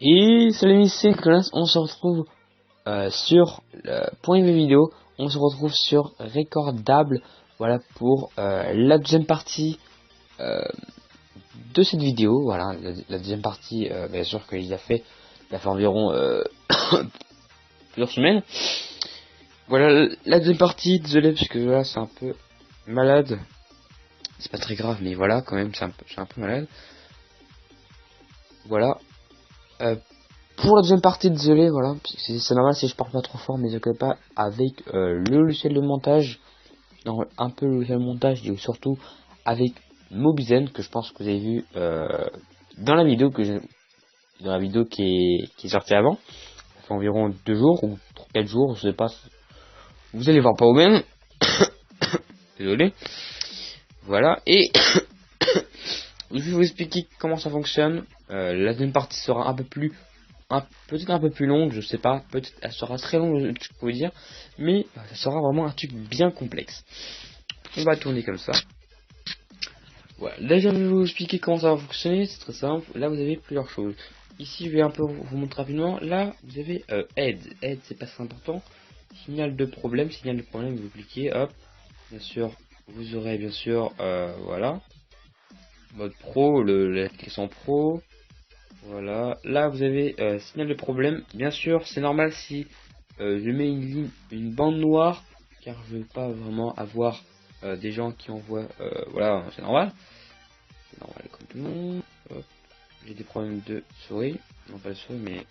Et salut amis, c'est Nicolas, on se retrouve pour une nouvelle vidéo. On se retrouve sur Recordable, voilà, pour la deuxième partie de cette vidéo. Voilà, la deuxième partie, bien sûr qu'il a fait environ plusieurs semaines. Voilà, la deuxième partie, désolé parce que là c'est un peu malade. C'est pas très grave, mais voilà, quand même, je suis un peu malade. Voilà. Pour la deuxième partie, désolé, voilà, c'est normal si je parle pas trop fort, mais je connais pas avec le logiciel de montage, non, un peu le logiciel de montage, et surtout avec Mobizen, que je pense que vous avez vu dans la vidéo qui est sortie avant. Ça fait environ 2 jours ou 4 jours, je sais pas. Vous allez voir pas vous-même. Désolé. Voilà, et je vais vous expliquer comment ça fonctionne. La deuxième partie sera peut-être un peu plus longue, je sais pas, peut-être elle sera très longue, je peux dire, mais ça sera vraiment un truc bien complexe. On va tourner comme ça. Voilà, déjà je vais vous expliquer comment ça va fonctionner, c'est très simple. Là vous avez plusieurs choses. Ici je vais un peu vous montrer rapidement. Là vous avez aide, c'est pas très important. Signal de problème, vous cliquez, hop, bien sûr, vous aurez bien sûr, voilà, mode pro, l'application pro. Voilà, là vous avez signal de problème. Bien sûr, c'est normal si je mets une bande noire, car je veux pas vraiment avoir des gens qui envoient. Voilà, c'est normal comme tout le monde. Hop. J'ai des problèmes de souris, non pas de souris, mais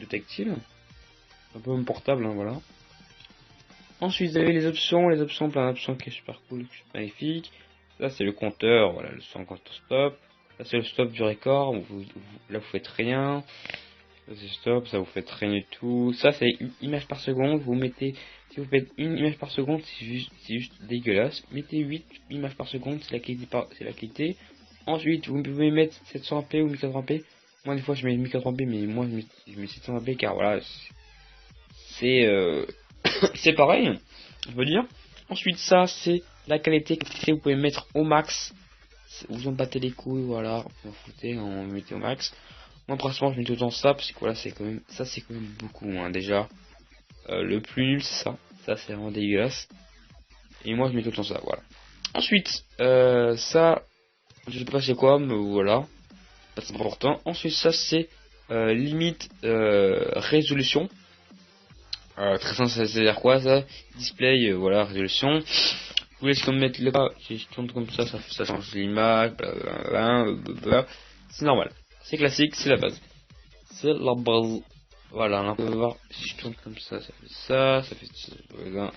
de tactile. Un peu mon portable, hein, voilà. Ensuite, vous avez les options, plein d'options qui est super cool, qui est magnifique. Là, c'est le compteur, voilà, le son compteur stop. Là, c'est le stop du record, là, vous faites rien. Ça, c'est stop, ça vous fait traîner tout. Ça, c'est une image par seconde. Vous mettez, si vous faites une image par seconde, c'est juste dégueulasse. Mettez 8 images par seconde, c'est la qualité. Ensuite, vous pouvvous mettre 720p ou 1080p. Moi, des fois, je mets 1080p, mais moi, je mets 720p car voilà, c'est c'est pareil, je veux dire. Ensuite, ça, c'est la qualité. Vous pouvez mettre au max. Vous en battez les couilles, voilà. Vous en foutez, on mettez au max. Moi, principalement, je mets tout le temps ça, parce que voilà, c'est quand même beaucoup, hein, déjà. Le plus nul, c'est ça. Ça, c'est vraiment dégueulasse. Et moi, je mets tout le temps ça, voilà. Ensuite, ça, je sais pas c'est quoi, mais voilà. C'est important. Ensuite, ça, c'est limite résolution. Très simple, ça veut dire quoi, ça? Display, voilà, résolution. Je vous laisse comme mettre le pas. Si je tourne comme ça change l'image, blablabla. C'est normal. C'est classique, c'est la base. C'est la base. Voilà, on peut voir. Si je tourne comme ça fait ça, voilà,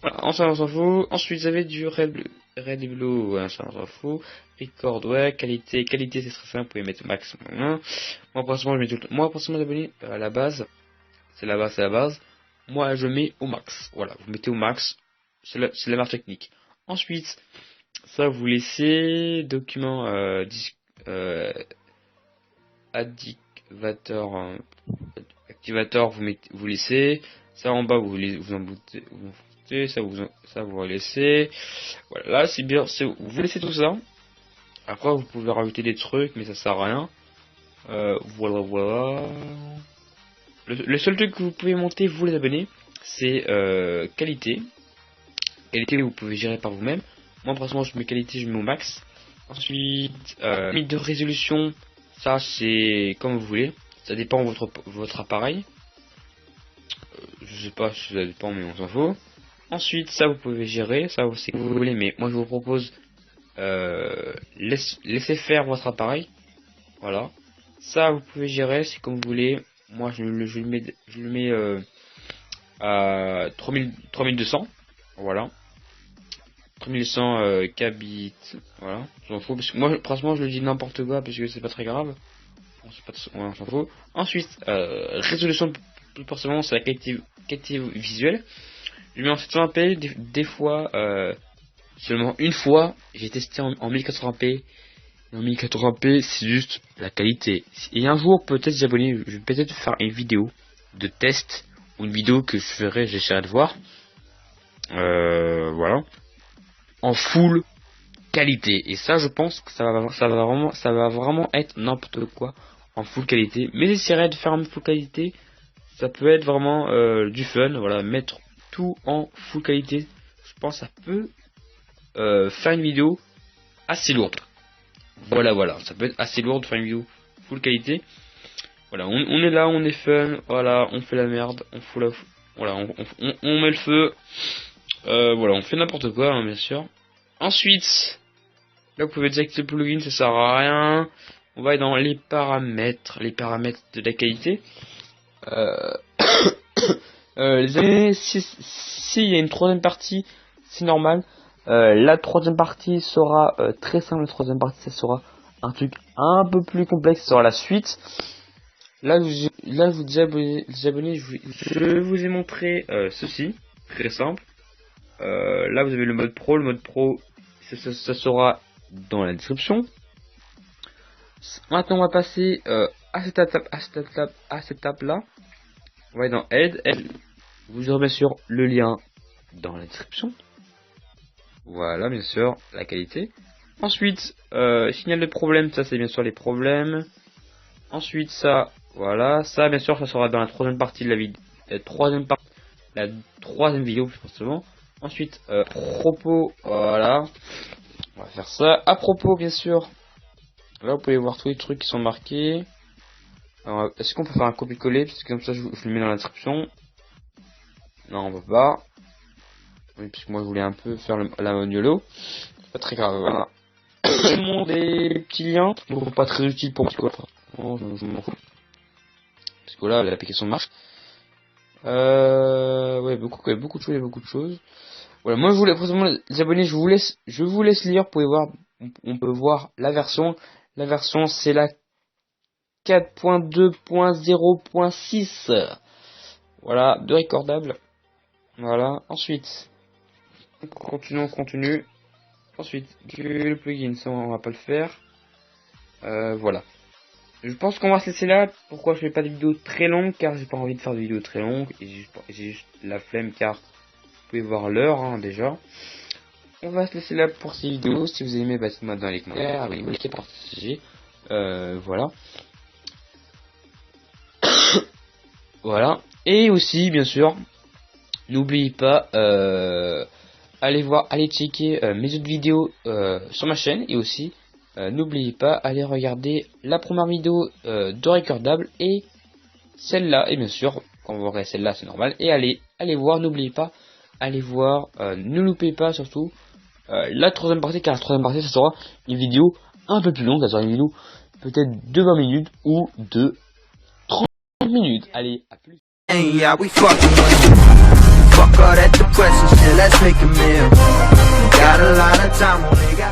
on s'en fout. Ensuite, vous avez du Red Blue, ouais, ça on s'en fout. Record, ouais, qualité, c'est très simple, vous pouvez mettre max. Moi, personnellement, je mets tout le temps. Moi, personnellement, abonné à la base, c'est la base. Moi, je mets au max. Voilà, vous mettez au max. C'est la marque technique. Ensuite, ça, vous laissez document, activateur, vous laissez. Ça en bas, vous en foutez, ça vous laissez. Voilà, là c'est bien, vous laissez tout ça. Après vous pouvez rajouter des trucs, mais ça sert à rien. Voilà. Le seul truc que vous pouvez monter, vous les abonnés, c'est qualité. Qualité, vous pouvez gérer par vous-même. Moi, personnellement, je mets qualité, je mets au max. Ensuite, limite de résolution, ça c'est comme vous voulez. Ça dépend de votre appareil. Je sais pas si ça dépend, mais on s'en fout. Ensuite, ça vous pouvez gérer, ça c'est comme vous voulez, mais moi je vous propose laissez faire votre appareil. Voilà. Ça vous pouvez gérer, c'est comme vous voulez. Moi je le mets à 3200. Voilà. 3200 kbits. Voilà. Je m'en fous parce que moi, franchement, je le dis n'importe quoi parce que c'est pas très grave. On s'en fout. Ensuite, résolution plus forcément, c'est la qualité visuelle. Je mets en 720p, des fois, seulement une fois, j'ai testé en 1080p. Et en 1080p, c'est juste la qualité. Et un jour, peut-être, les abonnés, je vais peut-être faire une vidéo de test, ou une vidéo que j'essaierai de voir. Voilà. En full qualité. Et ça, je pense que ça va vraiment être n'importe quoi en full qualité. Mais j'essaierai de faire en full qualité. Ça peut être vraiment du fun. Voilà, mettre tout en full qualité. Je pense que ça peut faire une vidéo assez lourde. Voilà, ça peut être assez lourd de faire une vidéo full qualité. Voilà, on est là, on est fun. Voilà, on fait la merde, on fout la... Voilà, on met le feu. Voilà, on fait n'importe quoi, hein, bien sûr. Ensuite, là vous pouvez désactiver le plugin, ça sert à rien. On va aller dans les paramètres de la qualité. Les amis, si il y a une troisième partie, c'est normal. La troisième partie sera très simple. La troisième partie, ça sera un truc un peu plus complexe, ça sera la suite. Là, vous déjà abonnez, je vous ai montré ceci, très simple. Là, vous avez le mode pro. Le mode pro, ça sera dans la description. Maintenant, on va passer à cette étape là. On va aller dans Aide. Vous aurez bien sûr le lien dans la description. Voilà, bien sûr, la qualité. Ensuite, signal de problème, ça c'est bien sûr les problèmes. Ensuite, ça, voilà, ça bien sûr, ça sera dans la troisième partie de la vidéo. La troisième vidéo, plus précisément. Ensuite, propos, voilà. On va faire ça. À propos, bien sûr. Là, vous pouvez voir tous les trucs qui sont marqués. Est-ce qu'on peut faire un copier-coller? Parce que comme ça, je le mets dans la description. Non, on peut pas. Oui, puisque moi, je voulais un peu faire la mode YOLO. C'est pas très grave, voilà. Tout le monde des petits liens. Donc, pas très utile pour moi. Non, je m'en fous. Parce que là, l'application marche. Ouais, beaucoup de choses. Voilà, moi je voulais, les abonnés, je vous laisse lire, vous pouvez voir, on peut voir la version. La version c'est la 4.2.0.6. Voilà, de recordable. Voilà, ensuite, on continue. Ensuite, le plugin, ça on va pas le faire. Voilà. Je pense qu'on va se laisser là. Pourquoi je fais pas de vidéo très longue? Car j'ai pas envie de faire de vidéos très longues. Et j'ai juste la flemme car vous pouvez voir l'heure hein, déjà. On va se laisser là pour ces vidéos. Si vous avez aimé, dites-moi dans les commentaires. Abonnez-vous, likez, partagez. Voilà. Voilà. Et aussi, bien sûr, n'oubliez pas, allez checker mes autres vidéos sur ma chaîne. Et aussi, n'oubliez pas, allez regarder la première vidéo de recordable et celle-là. Et bien sûr, quand vous verrez celle-là, c'est normal. Et allez voir, n'oubliez pas, allez voir, ne loupez pas surtout la troisième partie, car la troisième partie, ça sera une vidéo un peu plus longue. Ça sera une vidéo peut-être de 20 minutes ou de 30 minutes. Allez, à plus. Yeah, we fuck all that depression shit, let's make a meal. Got a lot of time, only got